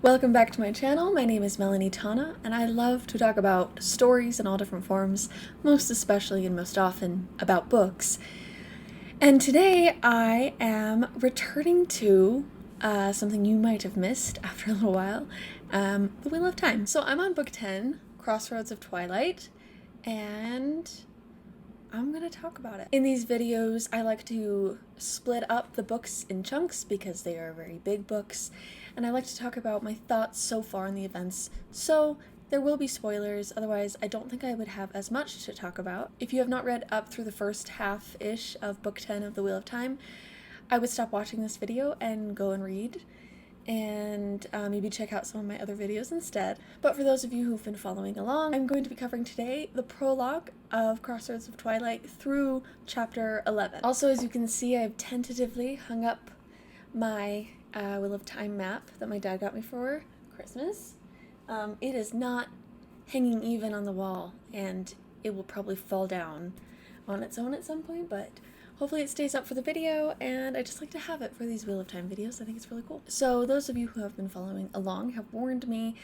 Welcome back to my channel. My name is Melanie Tana, and I love to talk about stories in all different forms, most especially and most often about books. And today I am returning to something you might have missed after a little while, The Wheel of Time. So I'm on book 10, Crossroads of Twilight, and I'm gonna talk about it. In these videos, I like to split up the books in chunks because they are very big books, and I like to talk about my thoughts so far in the events, so there will be spoilers, otherwise I don't think I would have as much to talk about. If you have not read up through the first half-ish of book 10 of The Wheel of Time, I would stop watching this video and go and read, and maybe check out some of my other videos instead. But for those of you who've been following along, I'm going to be covering today the prologue of Crossroads of Twilight through chapter 11. Also, as you can see, I've tentatively hung up my Wheel of Time map that my dad got me for Christmas. It is not hanging even on the wall, and it will probably fall down on its own at some point, but hopefully it stays up for the video, and I just like to have it for these Wheel of Time videos. I think it's really cool. So those of you who have been following along have warned me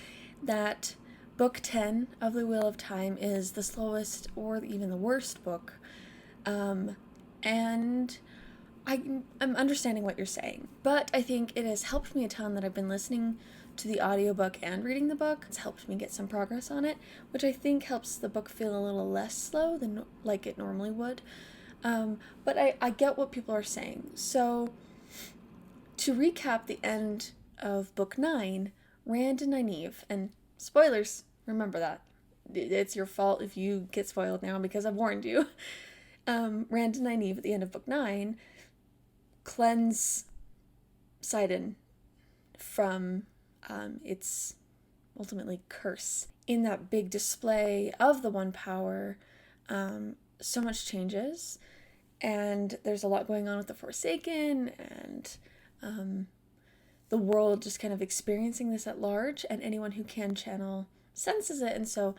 that book 10 of the Wheel of Time is the slowest or even the worst book, and I'm understanding what you're saying, but I think it has helped me a ton that I've been listening to the audiobook and reading the book. It's helped me get some progress on it, which I think helps the book feel a little less slow than like it normally would. But I get what people are saying. So, to recap the end of book 9, Rand and Nynaeve, and spoilers, remember that. It's your fault if you get spoiled now because I've warned you. Rand and Nynaeve at the end of book 9 cleanse Sidon from its ultimately curse. In that big display of the One Power, so much changes, and there's a lot going on with the Forsaken, and the world just kind of experiencing this at large, and anyone who can channel senses it, and so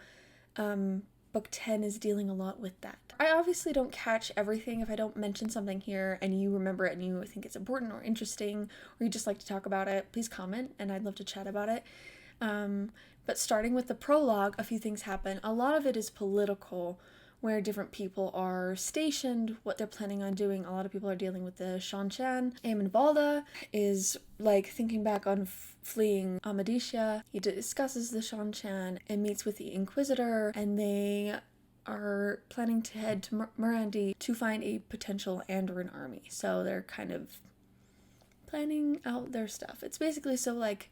book 10 is dealing a lot with that. I obviously don't catch everything. If I don't mention something here and you remember it and you think it's important or interesting, or you just like to talk about it, please comment, and I'd love to chat about it. But starting with the prologue, a few things happen. A lot of it is political, where different people are stationed, what they're planning on doing. A lot of people are dealing with the Shan-Chan. Eamon Valda is like thinking back on fleeing Amadisha. He discusses the Shan-Chan and meets with the Inquisitor, and they are planning to head to Mirandi to find a potential Andoran army. So they're kind of planning out their stuff. It's basically so like,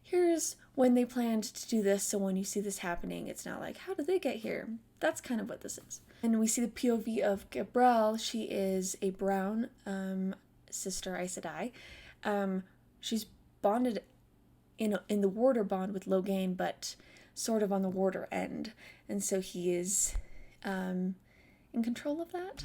here's when they planned to do this, so when you see this happening, it's not like, how did they get here? That's kind of what this is. And we see the POV of Gabrielle. She is a brown sister Aes Sedai. She's bonded in the warder bond with Logain, but sort of on the warder end. And so he is in control of that.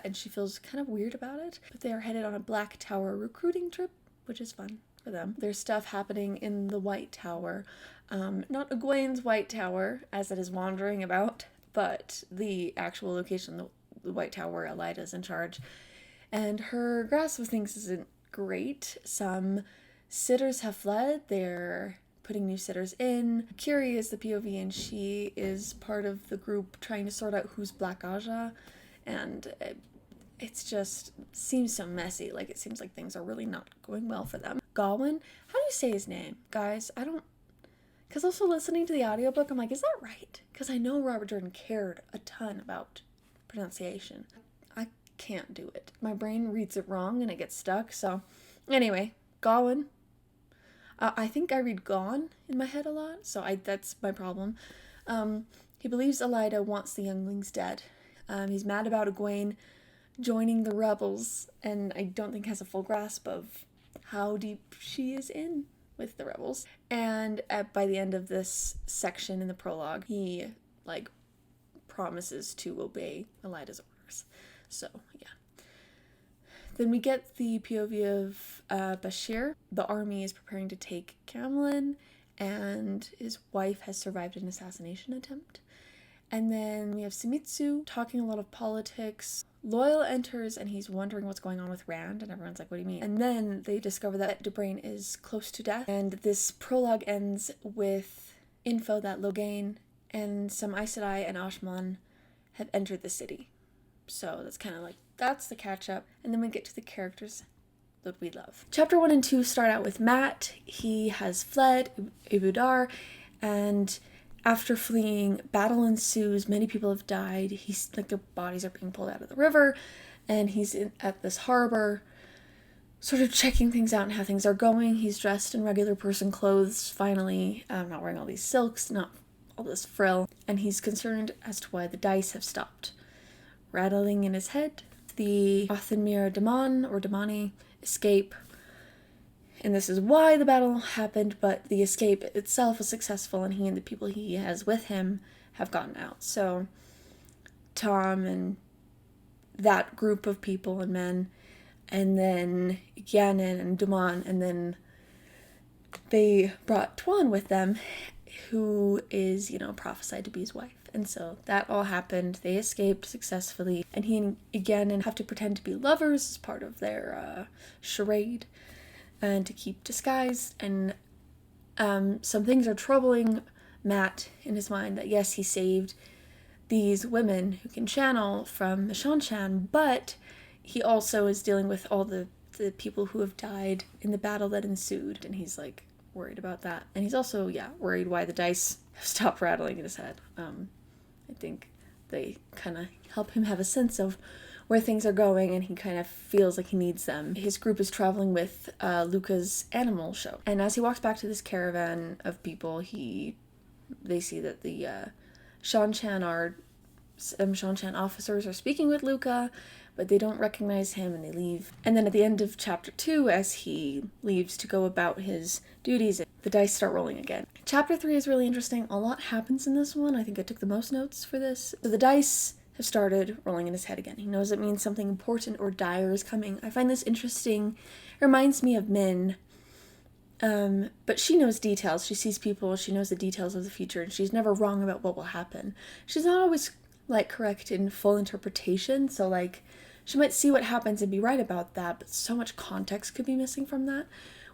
And she feels kind of weird about it. But they are headed on a Black Tower recruiting trip, which is fun for them. There's stuff happening in the White Tower. Not Egwene's White Tower, as it is wandering about, but the actual location, the White Tower where Elida's in charge. And her grasp of things isn't great. Some sitters have fled. They're putting new sitters in. Kiri is the POV, and she is part of the group trying to sort out who's Black Aja. And it's just seems so messy. Like, it seems like things are really not going well for them. Gawain? How do you say his name? Guys, I don't... Because also listening to the audiobook, I'm like, is that right? Because I know Robert Jordan cared a ton about pronunciation. I can't do it. My brain reads it wrong and it gets stuck. So anyway, Gawain. I think I read Gone in my head a lot, so that's my problem. He believes Elida wants the younglings dead. He's mad about Egwene joining the rebels, and I don't think has a full grasp of how deep she is in with the rebels. And by the end of this section in the prologue, he like promises to obey Elida's orders. So yeah. Then we get the POV of Bashir. The army is preparing to take Camelin, and his wife has survived an assassination attempt. And then we have Sumitsu talking a lot of politics. Loyal enters and he's wondering what's going on with Rand, and everyone's like, what do you mean? And then they discover that Dubrain is close to death, and this prologue ends with info that Logain and some Aes Sedai and Ashman have entered the city. So that's kind of like, that's the catch-up. And then we get to the characters that we love. Chapter 1 and 2 start out with Matt. He has fled Ibudar, and after fleeing, battle ensues. Many people have died. He's like, their bodies are being pulled out of the river, and he's at this harbor, sort of checking things out and how things are going. He's dressed in regular person clothes, finally, not wearing all these silks, not all this frill, and he's concerned as to why the dice have stopped rattling in his head. The Othenmir Daman, or Damani, escape, and this is why the battle happened, but the escape itself was successful, and he and the people he has with him have gotten out. So Tom and that group of people and men, and then Gyanin and Duman, and then they brought Tuan with them, who is, prophesied to be his wife. And so that all happened. They escaped successfully, and he and Gyanin have to pretend to be lovers as part of their charade, and to keep disguised. And some things are troubling Matt in his mind, that yes, he saved these women who can channel from Mishanshan, but he also is dealing with all the people who have died in the battle that ensued, and he's like worried about that. And he's also worried why the dice have stopped rattling in his head. I think they kind of help him have a sense of where things are going, and he kind of feels like he needs them. His group is traveling with Luca's animal show, and as he walks back to this caravan of people, they see that the Shanshan officers are speaking with Luca, but they don't recognize him, and they leave. And then at the end of chapter 2, as he leaves to go about his duties, the dice start rolling again. Chapter 3 is really interesting. A lot happens in this one. I think I took the most notes for this. So the dice have started rolling in his head again. He knows it means something important or dire is coming. I find this interesting. It reminds me of Min. But she knows details. She sees people. She knows the details of the future, and she's never wrong about what will happen. She's not always correct in full interpretation. So she might see what happens and be right about that, but so much context could be missing from that.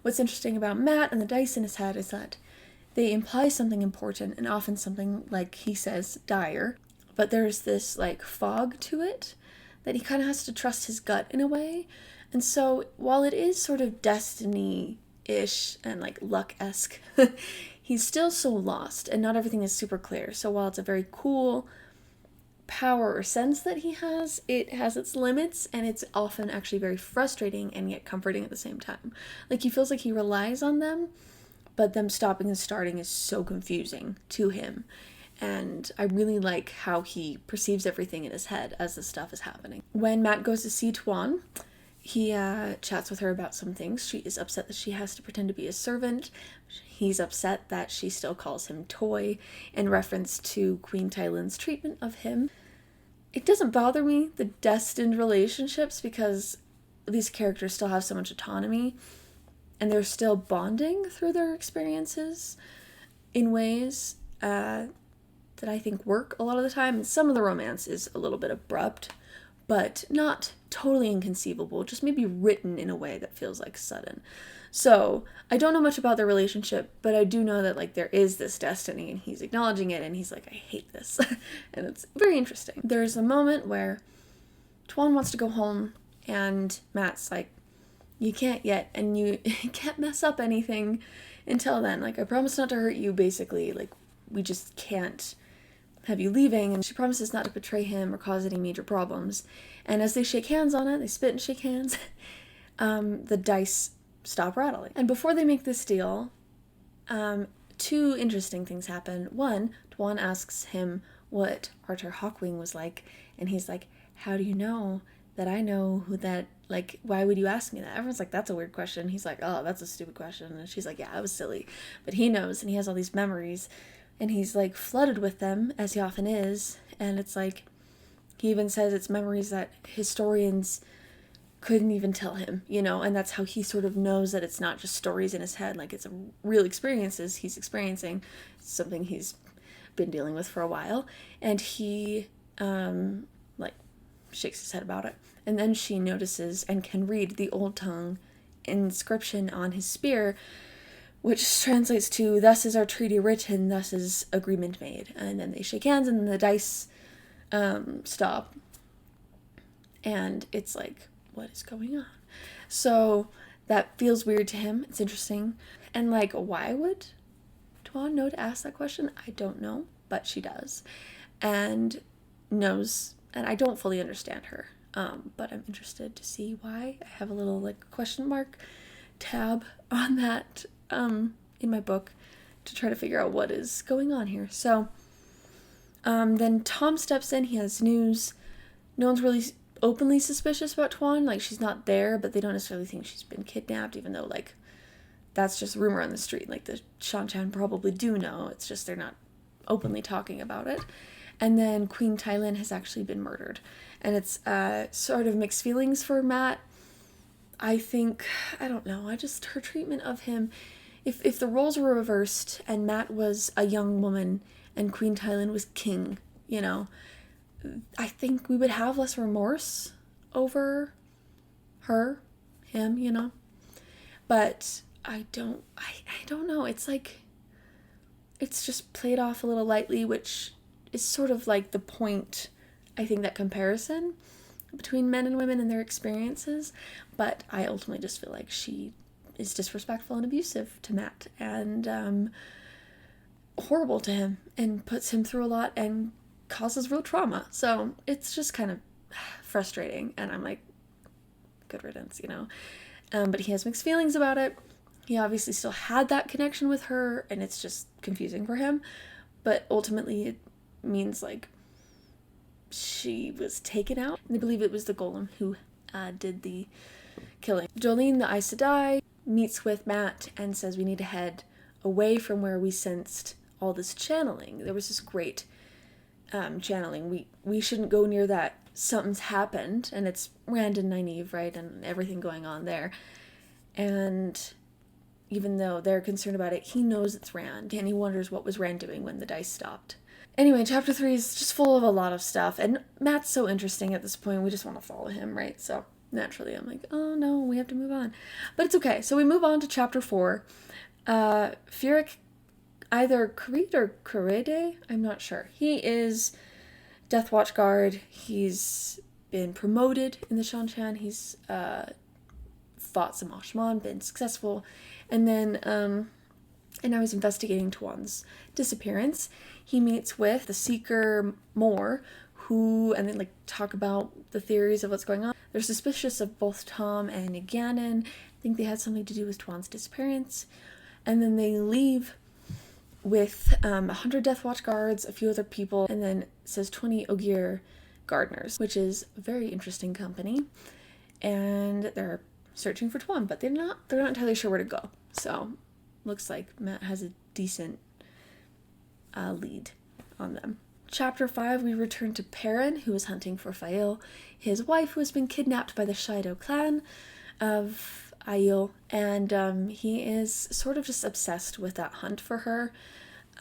What's interesting about Matt and the dice in his head is that they imply something important, and often something, like he says, dire. But there's this fog to it that he kind of has to trust his gut in a way. And so while it is sort of destiny-ish and luck-esque, he's still so lost, and not everything is super clear. So while it's a very cool power or sense that he has, it has its limits, and it's often actually very frustrating and yet comforting at the same time. He feels like he relies on them, but them stopping and starting is so confusing to him. And I really like how he perceives everything in his head as this stuff is happening. When Matt goes to see Tuan, he chats with her about some things. She is upset that she has to pretend to be a servant. He's upset that she still calls him Toy, in reference to Queen Tylin's treatment of him. It doesn't bother me, the destined relationships, because these characters still have so much autonomy, and they're still bonding through their experiences in ways that I think work a lot of the time. And some of the romance is a little bit abrupt, but not totally inconceivable, just maybe written in a way that feels sudden. So I don't know much about their relationship, but I do know that there is this destiny, and he's acknowledging it, and he's like, I hate this. And it's very interesting. There's a moment where Tuan wants to go home, and Matt's like, you can't yet, and you can't mess up anything until then. I promise not to hurt you, basically. We just can't have you leaving. And she promises not to betray him or cause any major problems. And as they shake hands on it, they spit and shake hands, the dice stop rattling. And before they make this deal, two interesting things happen. One, Tuan asks him what Arthur Hawkwing was like, and he's like, how do you know that I know who that, why would you ask me that? Everyone's like, that's a weird question. He's like, oh, that's a stupid question. And she's like, yeah, I was silly. But he knows, and he has all these memories, and he's flooded with them, as he often is. And it's he even says it's memories that historians couldn't even tell him, and that's how he sort of knows that it's not just stories in his head, it's real experiences he's experiencing. It's something he's been dealing with for a while, and he like shakes his head about it. And then she notices and can read the old tongue inscription on his spear, which translates to, "Thus is our treaty written, thus is agreement made." And then they shake hands, and then the dice stop. And it's like, what is going on? So that feels weird to him. It's interesting. And like, why would Tuan know to ask that question? I don't know, but she does. And knows, and I don't fully understand her. But I'm interested to see why. I have a little like question mark tab on that in my book to try to figure out what is going on here. So then Tom steps in. He has news. No one's really openly suspicious about Tuan. Like, she's not there, but they don't necessarily think she's been kidnapped, even though like that's just rumor on the street. Like, the Shan-Chan probably do know. It's just they're not openly talking about it. And then Queen Tylin has actually been murdered. And it's sort of mixed feelings for Matt. I think, I don't know, her treatment of him, if the roles were reversed and Matt was a young woman and Queen Tylin was king, you know, I think we would have less remorse over him, you know. But I don't know. It's like, it's just played off a little lightly, which is sort of like the point, I think, that comparison between men and women and their experiences. But I ultimately just feel like she is disrespectful and abusive to Matt and horrible to him and puts him through a lot and causes real trauma. So it's just kind of frustrating, and I'm like, good riddance, you know. But he has mixed feelings about it. He obviously still had that connection with her, and it's just confusing for him. But ultimately it means like she was taken out. They believe it was the golem who did the killing. Jolene, the Aes Sedai, meets with Matt and says we need to head away from where we sensed all this channeling. There was this great channeling. We shouldn't go near that. Something's happened, and it's Rand and Nynaeve, right, and everything going on there. And even though they're concerned about it, he knows it's Rand, and he wonders what was Rand doing when the dice stopped. Anyway, chapter 3 is just full of a lot of stuff, and Matt's so interesting at this point, we just want to follow him, right? So naturally I'm like, oh no, we have to move on. But it's okay. So we move on to chapter 4. Furyk, either Karid or Karede, I'm not sure. He is Death Watch Guard. He's been promoted in the Shan-Chan. He's fought some Ashman, been successful. And then, and I was investigating Tuan's disappearance. He meets with the Seeker Moore, who, and then like talk about the theories of what's going on. They're suspicious of both Tom and Ganon. I think they had something to do with Tuan's disappearance. And then they leave with 100 Death Watch guards, a few other people, and then it says 20 Ogier gardeners, which is a very interesting company. And they're searching for Tuan, but they're not entirely sure where to go. So looks like Matt has a decent lead on them. Chapter 5, we return to Perrin, who is hunting for Fael, his wife, who has been kidnapped by the Shaido clan of Aiel, and he is sort of just obsessed with that hunt for her.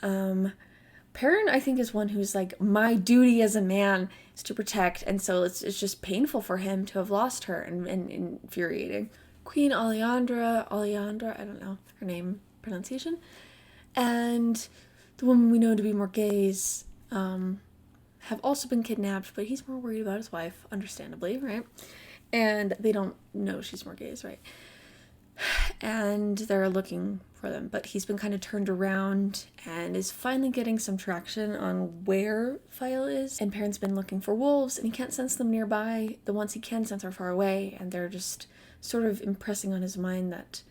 Perrin, I think, is one who's like, my duty as a man is to protect, and so it's just painful for him to have lost her and infuriating. Queen Aleandra, I don't know her name pronunciation, and the woman we know to be Morghese, have also been kidnapped, but he's more worried about his wife, understandably, right? And they don't know she's Morghese, right? And they're looking for them, but he's been kind of turned around and is finally getting some traction on where Fael is. And Perrin's been looking for wolves, and he can't sense them nearby. The ones he can sense are far away, and they're just sort of impressing on his mind that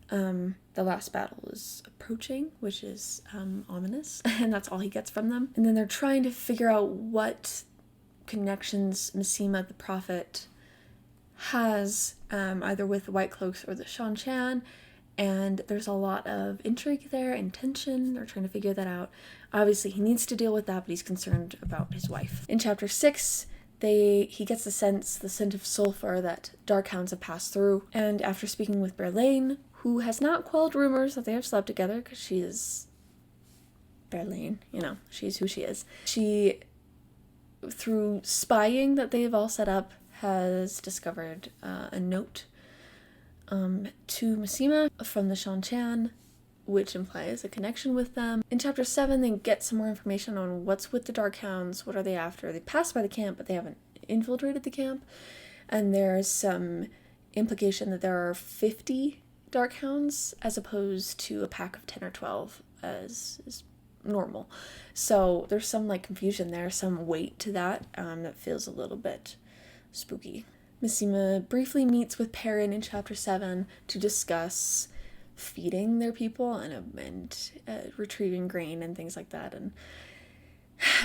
the last battle is approaching, which is ominous, and that's all he gets from them. And then they're trying to figure out what connections Masema the Prophet has, either with the White Cloaks or the Shan-Chan, and there's a lot of intrigue there and tension. They're trying to figure that out. Obviously, he needs to deal with that, but he's concerned about his wife. In chapter 6, he gets the scent of sulfur that Darkhounds have passed through, and after speaking with Berlain, who has not quelled rumors that they have slept together, because she is Verlaine, she's who she is. She, through spying that they've all set up, has discovered a note to Missima from the Shanchan, which implies a connection with them. In chapter 7, they get some more information on what's with the Darkhounds, what are they after. They passed by the camp, but they haven't infiltrated the camp, and there's some implication that there are 50 Darkhounds as opposed to a pack of 10 or 12 as is normal. So there's some confusion there, some weight to that that feels a little bit spooky. Missima briefly meets with Perrin in chapter 7 to discuss feeding their people and retrieving grain and things like that. And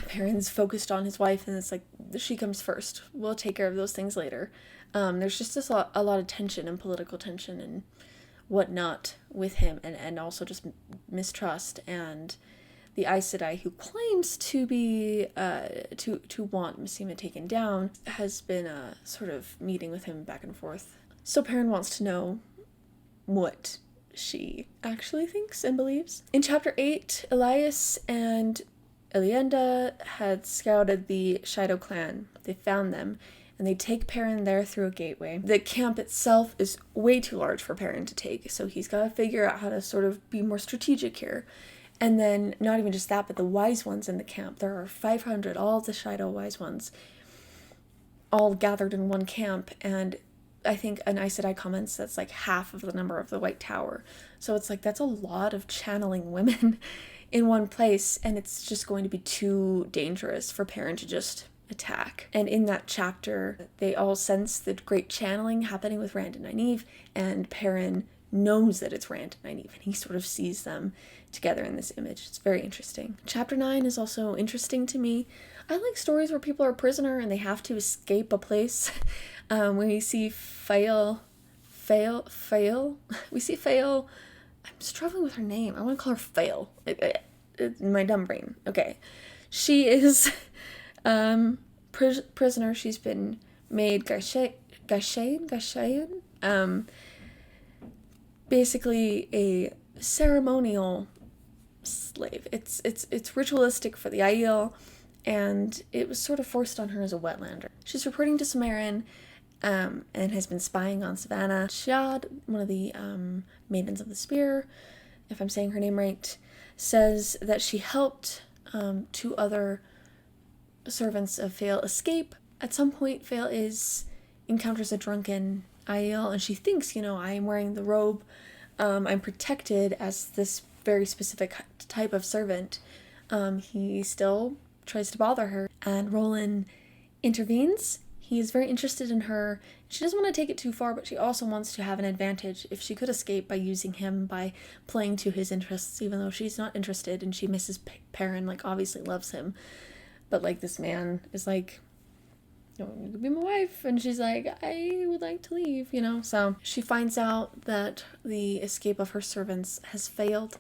Perrin's focused on his wife, and it's she comes first. We'll take care of those things later. There's just a lot of tension and political tension and whatnot with him, and also just mistrust. And the Aes Sedai, who claims to be to want Missima taken down, has been sort of meeting with him back and forth. So Perrin wants to know what she actually thinks and believes. In chapter 8, Elias and Elienda had scouted the Shido clan. They found them, and they take Perrin there through a gateway. The camp itself is way too large for Perrin to take, so he's got to figure out how to sort of be more strategic here. And then, not even just that, but the wise ones in the camp. There are 500, all of the Shido wise ones, all gathered in one camp, and I think an Aes Sedai comments that's half of the number of the White Tower. So it's that's a lot of channeling women in one place, and it's just going to be too dangerous for Perrin to just attack. And in that chapter, they all sense the great channeling happening with Rand and Nynaeve, and Perrin knows that it's Rand and Nynaeve, and he sort of sees them together in this image. It's very interesting. Chapter 9 is also interesting to me. I like stories where people are a prisoner and they have to escape a place. We see Fail. We see Fail. I'm struggling with her name. I want to call her Fail. My dumb brain. Okay. She is prisoner. She's been made Gashayan. Basically a ceremonial slave. It's ritualistic for the Aiel, and it was sort of forced on her as a wetlander. She's reporting to Samarin, and has been spying on Savannah. Shiad, one of the Maidens of the Spear, if I'm saying her name right, says that she helped 2 other servants of Fail escape. At some point, Fail encounters a drunken Aiel, and she thinks, I am wearing the robe. I'm protected as this very specific type of servant. He still tries to bother her, and Roland intervenes. He is very interested in her. She doesn't want to take it too far, but she also wants to have an advantage if she could escape by using him, by playing to his interests, even though she's not interested, and she misses Perrin, obviously loves him. But, this man is you could be my wife, and she's I would like to leave, So she finds out that the escape of her servants has failed,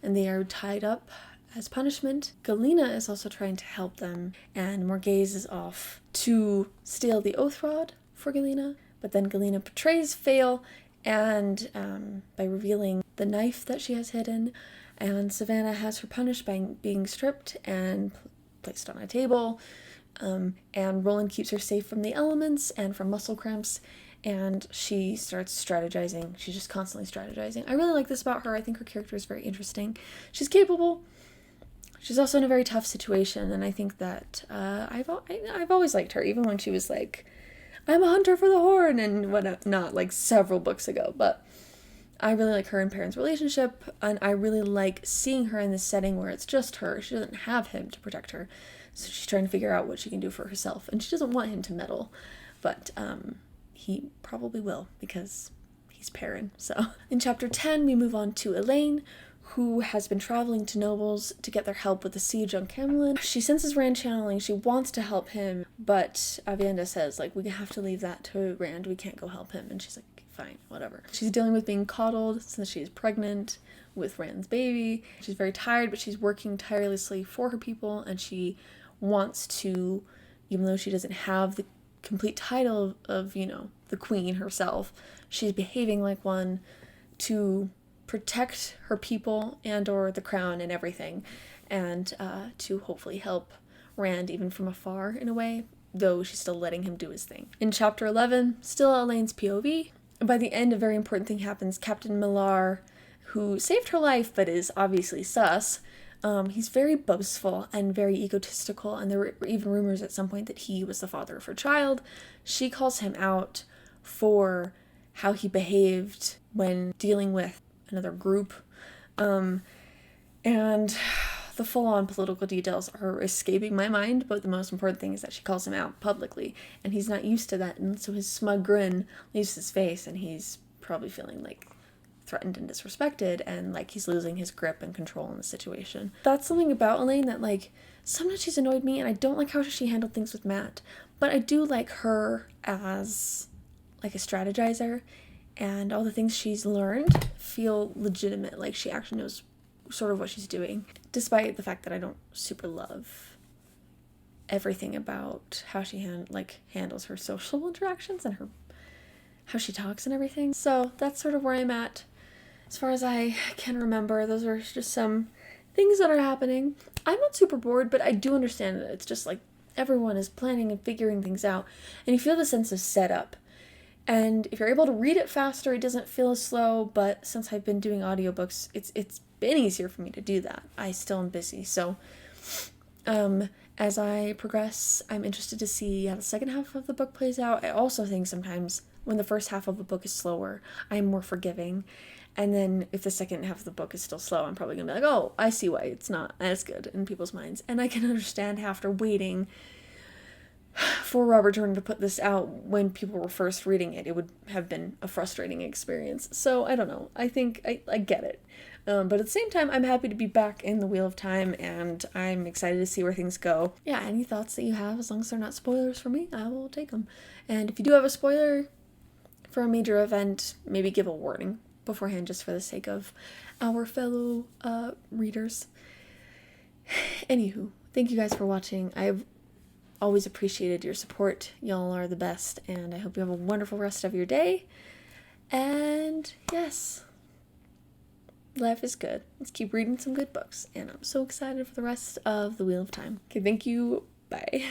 and they are tied up as punishment. Galena is also trying to help them, and Morghese is off to steal the Oath Rod for Galena, but then Galena betrays Fail, and by revealing the knife that she has hidden, and Savannah has her punished by being stripped and placed on a table. And Roland keeps her safe from the elements and from muscle cramps, and she starts strategizing. She's just constantly strategizing. I really like this about her. I think her character is very interesting. She's capable. She's also in a very tough situation, and I think that I've always liked her, even when she was I'm a hunter for the Horn and whatnot, several books ago. But I really like her and Perrin's relationship, and I really like seeing her in this setting where it's just her. She doesn't have him to protect her. So she's trying to figure out what she can do for herself. And she doesn't want him to meddle. But he probably will, because he's Perrin. So in chapter 10, we move on to Elaine, who has been traveling to nobles to get their help with the siege on Camelin. She senses Rand channeling. She wants to help him. But Aviendha says, we have to leave that to Rand. We can't go help him. And she's fine, whatever. She's dealing with being coddled since she is pregnant with Rand's baby. She's very tired, but she's working tirelessly for her people, and she wants to, even though she doesn't have the complete title of the queen herself, she's behaving like one to protect her people and or the crown and everything, and to hopefully help Rand even from afar in a way, though she's still letting him do his thing. In chapter 11, still Elaine's POV. By the end, a very important thing happens. Captain Millar, who saved her life but is obviously sus, he's very boastful and very egotistical, and there were even rumors at some point that he was the father of her child. She calls him out for how he behaved when dealing with another group, and the full-on political details are escaping my mind, but the most important thing is that she calls him out publicly, and he's not used to that, and so his smug grin leaves his face, and he's probably feeling like threatened and disrespected, and like he's losing his grip and control in the situation. That's something about Elaine that, like, sometimes she's annoyed me, and I don't like how she handled things with Matt, but I do like her as like a strategizer, and all the things she's learned feel legitimate, like she actually knows sort of what she's doing, despite the fact that I don't super love everything about how she handles her social interactions and how she talks and everything. So that's sort of where I'm at. As far as I can remember, those are just some things that are happening. I'm not super bored, but I do understand that it's just like everyone is planning and figuring things out, and you feel the sense of setup. And if you're able to read it faster, it doesn't feel as slow, but since I've been doing audiobooks, it's been easier for me to do that. I still am busy, so as I progress, I'm interested to see how the second half of the book plays out. I also think sometimes when the first half of a book is slower, I'm more forgiving, and then if the second half of the book is still slow, I'm probably gonna be like, oh, I see why it's not as good in people's minds, and I can understand after waiting for Robert Jordan to put this out when people were first reading it, it would have been a frustrating experience. So I don't know. I think I get it. But at the same time, I'm happy to be back in the Wheel of Time, and I'm excited to see where things go. Yeah, any thoughts that you have, as long as they're not spoilers for me, I will take them. And if you do have a spoiler for a major event, maybe give a warning beforehand, just for the sake of our fellow readers. Anywho, thank you guys for watching. I've always appreciated your support. Y'all are the best, and I hope you have a wonderful rest of your day. And yes, life is good. Let's keep reading some good books, and I'm so excited for the rest of the Wheel of Time. Okay, thank you. Bye.